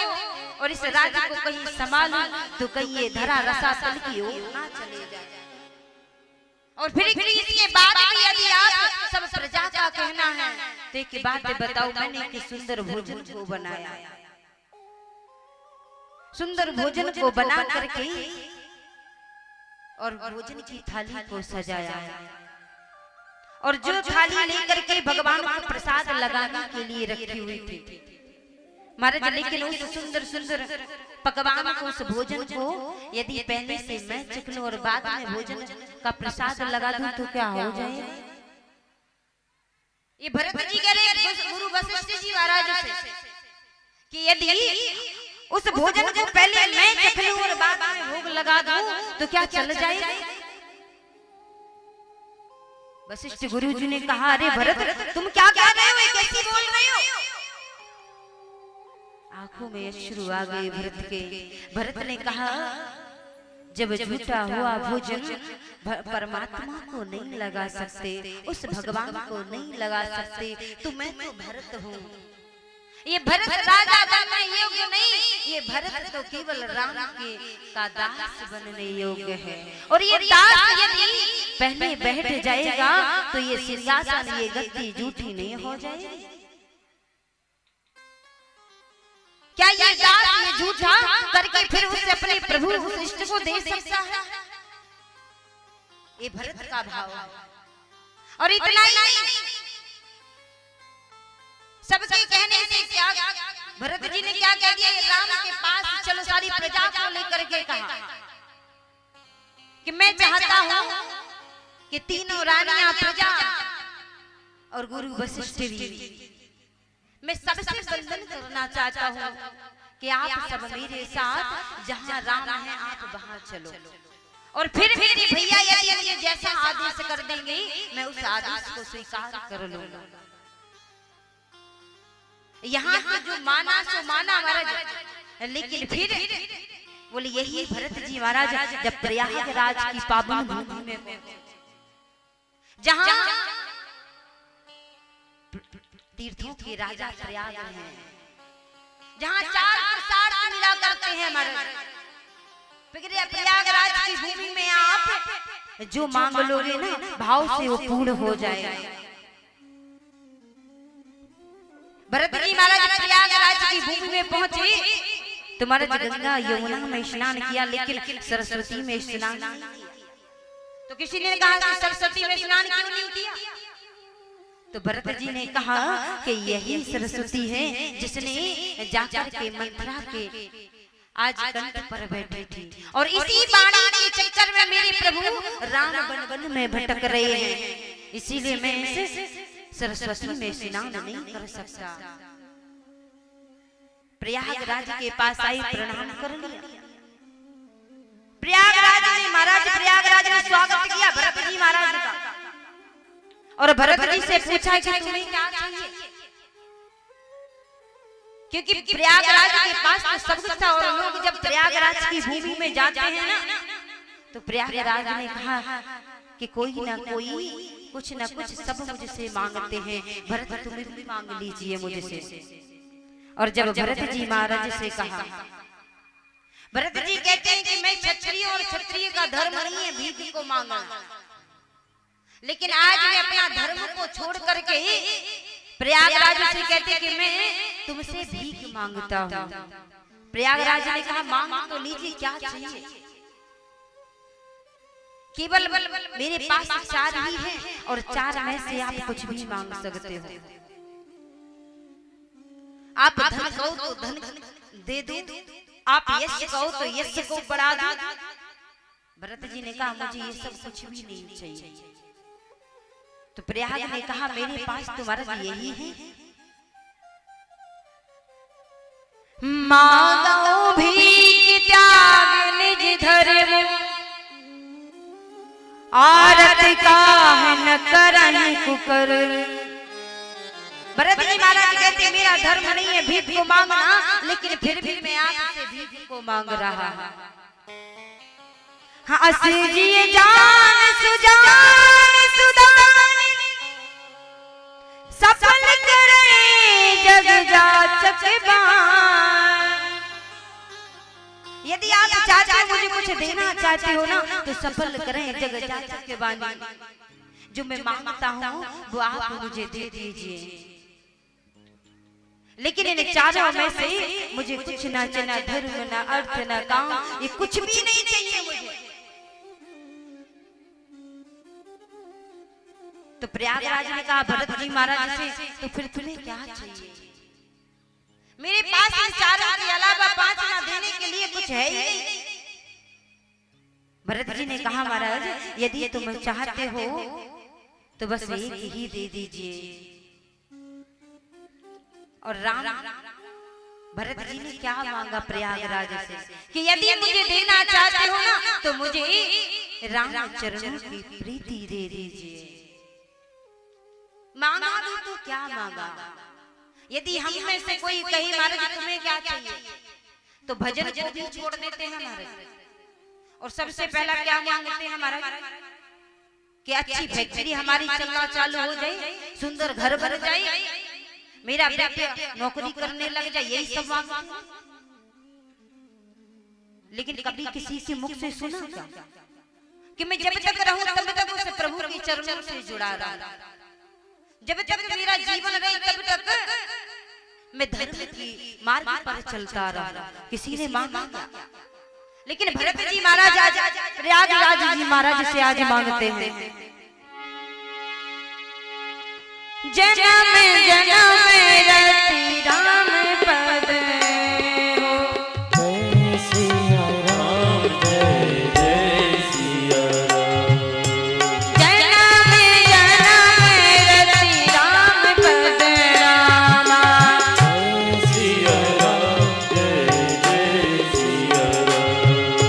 [SPEAKER 1] और इस राज को कहीं संभालूं, तो कहीं ये धरा रसा तल की ओर ना चले जाए। और फिर इसके बाद भी यदि आप सब प्रजा का कहना है, तो एक बात बताओ, मैंने कि सुंदर भोजन को बनाया, सुंदर भोजन को बना करके और भोजन की थाली को सजाया, और जो थाली लेकर के भगवान को प्रसाद लगाने के लिए रखी हुई थी महाराज, लेकिन उस सुंदर सुंदर पकवान को, उस भोजन को यदि पहले से मैं चख लूं और बाद में भोजन का प्रसाद लगा दूं तो क्या हो जाए? ये भरत जी कह रहे गुरु वशिष्ठ जी महाराज से कि यदि उस भोजन को पहले मैं चख लूं और बाद में भोग लगा दूं तो क्या चल जाएगा? वशिष्ठ गुरु जी ने कहा, अरे भरत तुम क्या कह रहे हो, कैसी बोल रहे हो? आंखों में अश्रु आ गए भरत के। भरत ने कहा, जब झूठा हुआ भोजन परमात्मा को नहीं लगा सकते, उस भगवान को नहीं लगा सकते, तो मैं तो भरत हूँ। ये भरत राजा बनने योग्य नहीं, ये भरत तो केवल राम के का दास बनने योग्य है। और ये दास यदि पहले बैठ जाएगा तो ये सिंहासन, ये गद्दी झूठी नहीं हो जाएगी। क्या ये दास ये झूठा करके फिर उसे अपने प्रभु वशिष्ठ को दे सकता है? ये भरत का भाव है। और इतना ही नहीं, सबके कहने से क्या भरत जी ने क्या कह दिया, राम के पास चलो, सारी प्रजा को लेकर के कहा कि मैं चाहता हूं कि तीनों रानियां, प्रजा और गुरु वशिष्ठ भी, मैं सबसे बंधन करना चाहता हूँ कि आप सब मेरे साथ जहाँ राम है आप वहाँ चलो, और फिर मेरे भैया यदि मुझे जैसा आदेश कर देंगे मैं उस आदेश को स्वीकार कर लूंगा। यहाँ पे जो माना सो माना महाराज, लेकिन फिर बोले यही भरत जी महाराज जब प्रयागराज की पावन भूमि में, जहाँ तीर्थों के राजा प्रयाग हैं, जहाँ चार प्रसाद मिला करते हैं महाराज, प्रयागराज की भूमि में आप जो मांग लोगे ना भाव से वो पूर्ण हो जाएगा। भरत जी महाराज प्रयागराज की भूमि में पहुंचे तो महाराज गंगा यमुना में स्नान किया, लेकिन सरस्वती में स्नान नहीं किया। तो किसी ने कहा कि सरस्वती में स्नान क्यों नहीं किया? तो भरत जी ने कहा कि यही सरस्वती है जिसने जाकर के मंथरा के आज कंठ पर बैठी थी, और इसी बाणी के चक्कर में मेरे प्रभु राम वन वन में भटक रहे हैं, इसीलिए मैं सरस्वती में स्नान नहीं कर सकता। प्रयागराज के पास आई, प्रणाम कर लिया। प्रयागराज ने महाराज प्रयागराज ने स्वागत किया भरत जी महाराज का, और भरत जी से पूछा कि तुम्हें क्या चाहिए, क्योंकि प्रयागराज के पास तो सब कुछ था, और लोग जब प्रयागराज की भूमि में जाते हैं ना तो प्रयागराज ने कहा कि कोई ना कोई कुछ ना कुछ सब मुझसे मांगते हैं, भरत तुम्हें भी मांग लीजिए मुझसे। और जब भरत जी महाराज से कहा, भरत जी कहते हैं कि मैं क्षत्रिय, और क्षत्रिय का धर्म नहीं है भीख को मांगना, लेकिन आज मैं अपना धर्म को छोड़ करके प्रयागराज से कहते कि मैं तुमसे भीख मांगता हूँ। प्रयागराज ने कहा मांग तो लीजिए, क्या चाहिए? केवल मेरे पास 4 ही है, और 4 में से आप कुछ भी मांग सकते हो। आप धन कहो तो धन दे दो, आप यश कहो तो यश को बढ़ा दो। भरत जी ने कहा मुझे ये सब कुछ भी नहीं चाहिए। तो प्रयाग ने कहा मेरे पास तुम्हारा यही है, मांगो भी त्याग निज धर्म, आरत काहे न करहि कुकर। भरत जी महाराज कहते मेरा धर्म नहीं है भीख को मांगना, लेकिन फिर भी मैं आपसे भीख को मांग रहा हूं। हाँ असजिए जान सुजान सुदान, सफल करे जग जाचक बान। यदि आप चाहते हो मुझे कुछ देना चाहते हो ना, तो सफल करें जग जाचक के बानी। जो मैं मांगता हूँ वो आप मुझे दे दीजिए, लेकिन इन चारों में से मुझे कुछ ना चाहिए, ना धर्म ना अर्थ ना काम, ये कुछ भी नहीं चाहिए मुझे। तो प्रयागराज ने कहा भरत जी महाराज से, तो फिर तुम्हें क्या चाहिए? मेरे पास इन चारों के अलावा पांचवा देने के लिए कुछ है ही नहीं। भरत जी ने कहा महाराज यदि तुम चाहते हो तो बस एक ही दे दीजिए। और राम भरत जी ने क्या मांगा प्रयागराज से कि यदि मुझे देना चाहते हो ना तो मुझे राम चरणों की प्रीति दे दीजिए। मांगा भी तो क्या मांगा? यदि हम में से कोई कहे महाराज तुम्हें क्या चाहिए तो भजन को भी छोड़ देते हैं महाराज। और सबसे पहला क्या मांगते हैं महाराज कि अच्छी फैक्ट्री हमारी चलना चालू हो जाए, सुंदर घर बन जाए, मेरा बेटा नौकरी करने लग जाए, यही सब मांगते हैं। लेकिन कभी किसी के मुख से सुना क्या कि मैं जब तक रहूं तब तक उस प्रभु के चरणों से जुड़ा रहा, जब तक मेरा जीवन रहे तब तक मैं धर्म की मार्ग पर चलता रहा? किसी ने मांगा क्या? लेकिन भरत जी महाराज आज प्रयागराज जी महाराज से आज मांगते हैं जन्म जन्म रति राम पद
[SPEAKER 2] जय सिया राम जय जय सिया राम।
[SPEAKER 1] जन्म जन्म रति राम पद रामा।
[SPEAKER 2] जय सिया राम जय जय सिया राम।
[SPEAKER 1] जय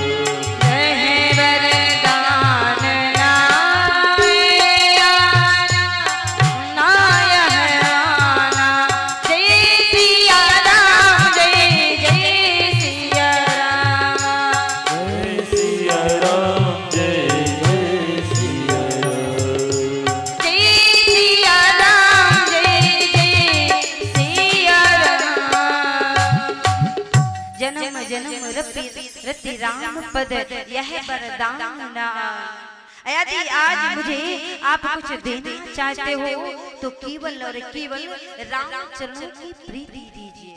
[SPEAKER 1] वरदान रति राम पद यह वरदान यदि आज मुझे आप कुछ देना चाहते हो तो केवल और केवल राम चरणों की प्रीति दीजिए।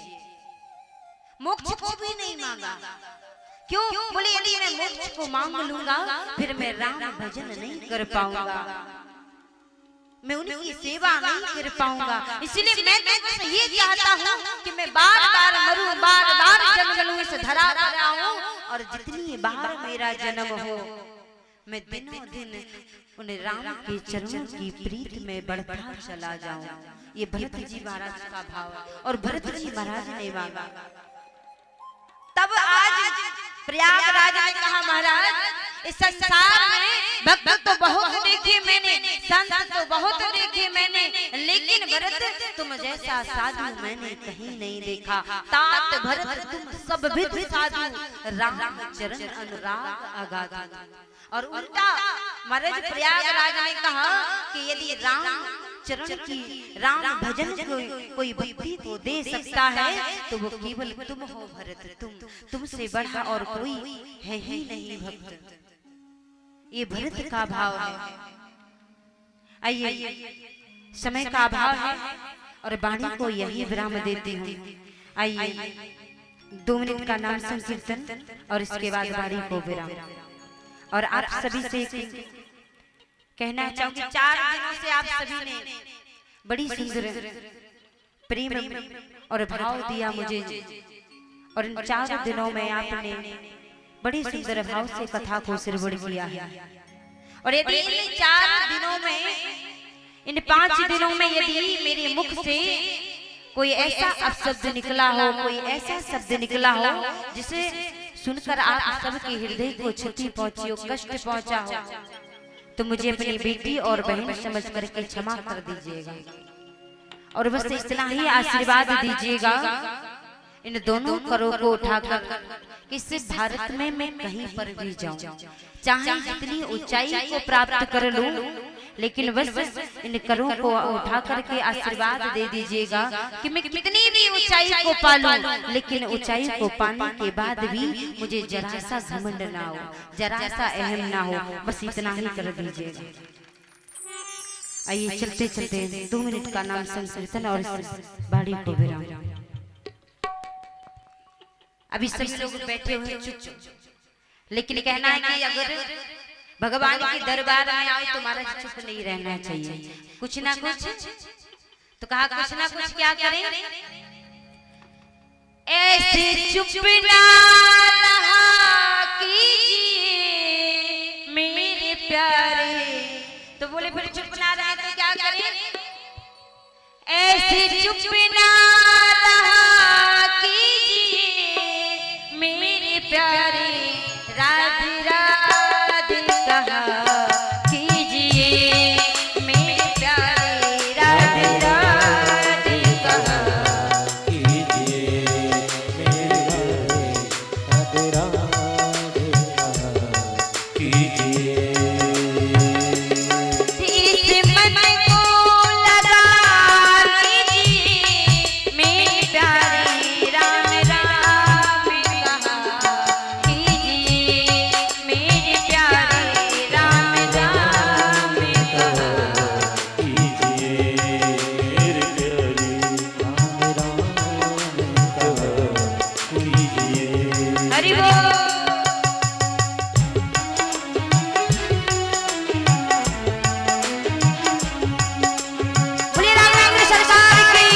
[SPEAKER 1] मोक्ष को भी नहीं मांगा। क्यों? बोले यदि मैं मोक्ष को मांग लूंगा फिर मैं राम भजन नहीं कर पाऊंगा, मैं उनकी सेवा नहीं कर पाऊंगा। इसलिए मैं तुमसे ये चाहता हूँ कि मैं बार बार मरूं, बार बार जन्म लूं इस धरा पर आऊं, और जितनी बार मेरा जन्म हो मैं दिनों दिन उन राम के चरणों की प्रीत में बढ़ता चला जाऊं। ये भरत जी महाराज का भाव है। और भरत जी महाराज ने मांगा। तब आज प्रयागराज ने कहा महाराज इस संसार में भक्त तो बहुत देखे मैंने, संत तो बहुत देखे मैंने, लेकिन भरत तुम जैसा साधु मैंने कहीं नहीं देखा। तात भरत तुम सब विध साधु, राम चरण अनुराग अगाध। और उल्टा महाराज प्रयागराज ने कहा कि यदि राम चरण की राम भजन को कोई भक्ति को दे सकता है तो वो केवल तुम हो भरत, तुमसे बढ़ा और कोई है ही नहीं भक्त। ये भरत का भाव है। आइए, समय का अभाव है और वाणी को यही विराम देती हूँ। आइए 2 मिनट का नाम संकीर्तन और इसके बाद वाणी को विराम। और आप सभी से कहना चाहूंगी 4 दिनों से आप सभी ने बड़ी सुंदर प्रेम और भाव दिया मुझे, और इन 4 दिनों में आपने बड़ी सुंदर भाव से कथा को सिरवड़ किया है। और यदि इन 4 दिनों में, इन 5 दिनों में यदि मेरे मुख से कोई ऐसा अपशब्द निकला हो, कोई ऐसा शब्द निकला हो जिसे सुनकर आप सबके हृदय को क्षति पहुंची हो, कष्ट पहुंचा हो, तो मुझे अपनी बेटी और बहन समझ करके क्षमा कर दीजिएगा। और बस इतना ही आशीर्वाद दीजिएगा इन दोनों करों को उठाकर कि इस भारत में मैं कहीं पर भी जाऊं, चाहे जितनी ऊंचाई को प्राप्त कर लूं, लेकिन बस इन करों को उठा करके आशीर्वाद दे दीजिएगा कि मैं कितनी भी ऊंचाई को पालूं, लेकिन ऊंचाई को पाने के बाद भी मुझे जरा सा घमंड ना हो, जरा सा अहम ना हो, बस इतना ही कर दीजिएगा। आइए चलते चलते 2 मिनट का नाम संकीर्तन और बाड़ी को विराम। अभी सभी लोग बैठे हुए चुप, लेकिन कहना है कि अगर भगवान के दरबार में आए तो महाराज चुप नहीं रहना चाहिए, कुछ ना कुछ। तो कहा कुछ ना कुछ क्या करें, ऐसे चुप ना रहा कीजिए मेरे प्यारे। तो बोले फिर चुप ना रहे तो क्या करें, ऐसे चुप ना रहा कीजिए मेरे प्यारे, राधे राधे कहा कीजिए मेरे प्यारे, राधे राधे कहा
[SPEAKER 2] कीजिए मेरे राधे राधे कीजिए।
[SPEAKER 1] इस मन को लगा लीजिए मेरे प्यारे, राम राम कहा कीजिए मेरे प्यारे, राम राम कहा
[SPEAKER 2] कीजिए मेरे प्यारे, राम राम कीजिए।
[SPEAKER 1] हरि बोल। बोलिए राम राम सरकार की।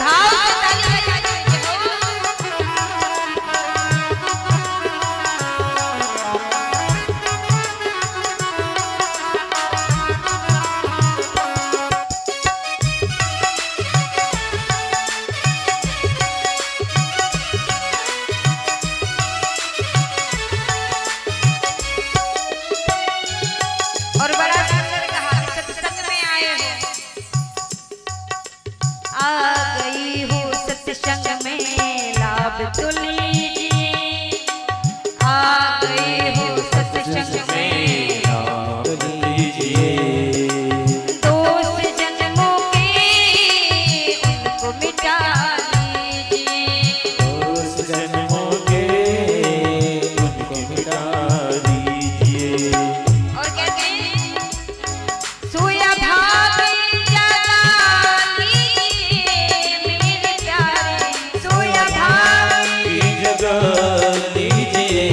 [SPEAKER 1] भाव से ताली बजाइए और बड़ा सुंदर कहा, सत्संग में आए हो, आ गई हो सत्संग में लाभ तो लीजिए, आ गई हो सत्संग में
[SPEAKER 2] नाम लीजिए।
[SPEAKER 1] दोस्त जन्मों के उनको मिटा लीजिए।
[SPEAKER 2] दोस्त जन्मों के उनको मिटा दीजिए।
[SPEAKER 1] और कहते हैं सोया भाग जगा लीजिए मेरे प्यारे, सोया भाग
[SPEAKER 2] की जगह लीजिए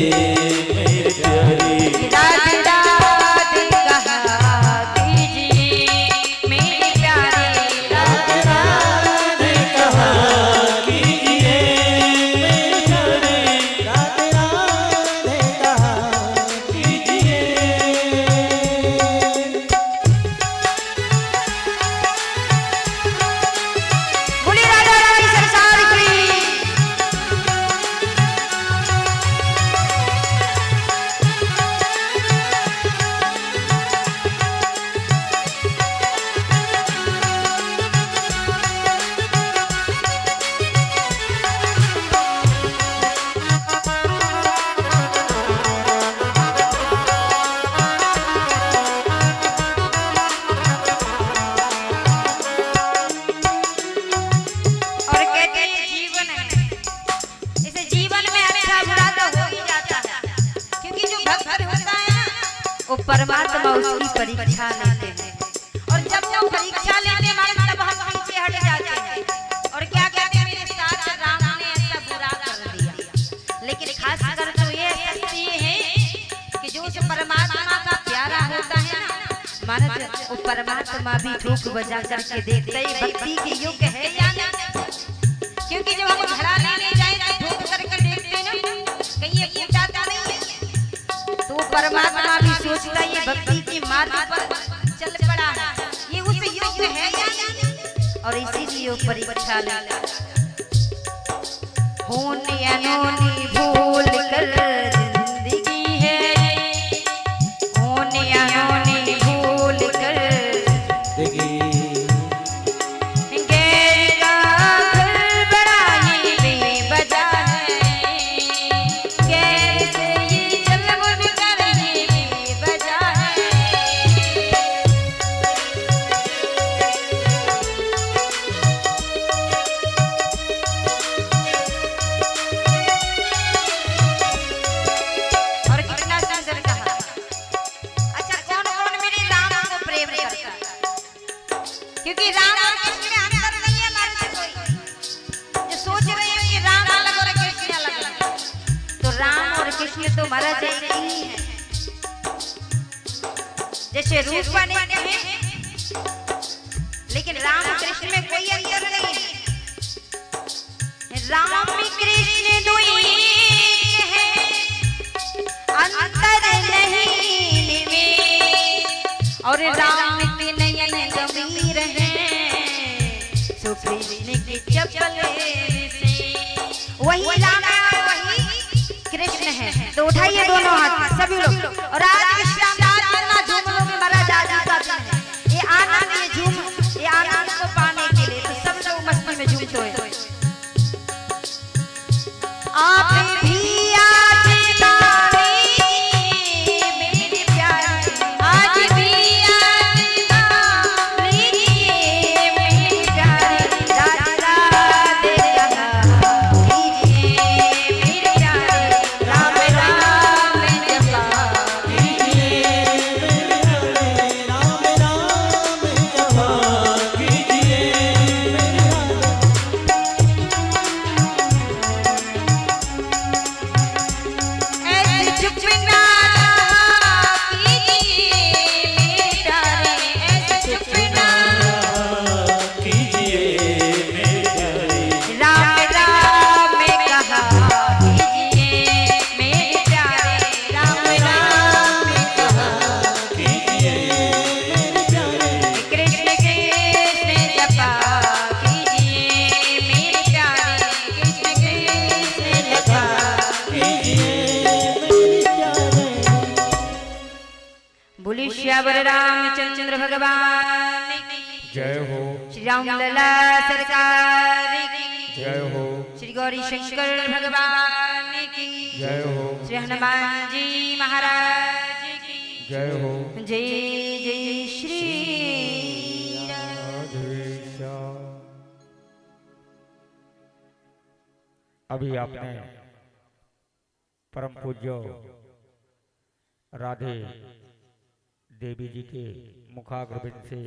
[SPEAKER 2] मेरे प्यारे,
[SPEAKER 1] राधे राधे कहा कीजिए मेरे प्यारे, राधे
[SPEAKER 2] राधे कहा कीजिए मेरे प्यारे, राधे राधे कहा कीजिए।
[SPEAKER 1] बोलिए राधा रानी सरकार की। और कहते हैं जीवन है, इसे जीवन में अच्छा बुरा तो हो ही जाता है, क्योंकि जो भक्त होता है ना वो परमात्मा उसकी परीक्षा लेते हैं, और जब वो परीक्षा लेते हैं तब हम पीछे हट जाते हैं और क्या कहते हैं मेरे साथ राम ने ऐसा बुरा कर दिया। लेकिन खास कर तो ये सत्य है कि जो उस परमात्मा का प्यारा होता है ना महाराज, वो परमात्मा भी ठोक बजा करके देखते ही भक्ति के योग्य है या नहीं। क्योंकि जब हम घड़ा लेने जाए तो ठोक करके देखते ना कहीं ये फूटा तो नहीं है, तो वो परमात्मा भी सोचता है ये भक्ति के मार्ग पर चल पड़ा है, ये उस योग्य है या नहीं, और इसीलिए वो परीक्षा लेता होने अनोनी भूल कर जिंदगी है, होने अनोनी भूल कर गैर का घर बड़ा ही बेवजह है, गैर से ये जन्म कर ही बेवजह है। क्योंकि राम और कृष्ण में अंतर नहीं है हमारे से कोई। जो सोच रहे हैं कि राम अलग और कृष्ण अलग, तो राम और कृष्ण तो महाराज एक ही है। जैसे रूप अनेक हैं, लेकिन राम कृष्ण में कोई अंतर नहीं है। राम कृष्ण दुई है, अंतर नहीं निवे, और राम के नयन गंभीर हैं, सो कृष्ण की चपल से। वही राम है और वही कृष्ण है। तो उठाइए दोनों हाथ सभी लोग, और आज विश्राम करना झूमरों में महाराज आज का दिन है। ये आनंद, ये झूम, ये आनंद को पाने के लिए तो सब लोग मस्ती में झूमते हुए आप भी आज गाने मेरे प्यारे, आज भी आज गाने मेरे प्यारे, राधे राधे कहा कीजिए मेरे प्यारे, राम राम जपा
[SPEAKER 2] कीजिए राम राम जपा कीजिए।
[SPEAKER 1] ऐसे चुप ना कीजिए मेरे प्यारे, ऐसे चुप ना
[SPEAKER 2] कीजिए मेरे प्यारे,
[SPEAKER 1] राम राम कहा कीजिए मेरे प्यारे, राम राम कहा
[SPEAKER 2] कीजिए मेरे प्यारे,
[SPEAKER 1] कृष्ण कृष्ण जपा कीजिए मेरे प्यारे, कृष्ण कृष्ण जपा।
[SPEAKER 2] कीजिए मेरे प्यारे।
[SPEAKER 1] बोलिए श्यावर रामचंद्र भगवान की
[SPEAKER 3] जय हो,
[SPEAKER 1] श्री राम लला सरकार की
[SPEAKER 3] जय हो,
[SPEAKER 1] श्री गौरी शंकर भगवान की
[SPEAKER 3] जय हो,
[SPEAKER 1] श्री हनुमान जी महाराज की
[SPEAKER 3] जय हो।
[SPEAKER 1] जय जय श्री राम।
[SPEAKER 3] राधे श्याम। अभी आपने परम पूज्य राधे देवी जी के मुखाग्रबिंद से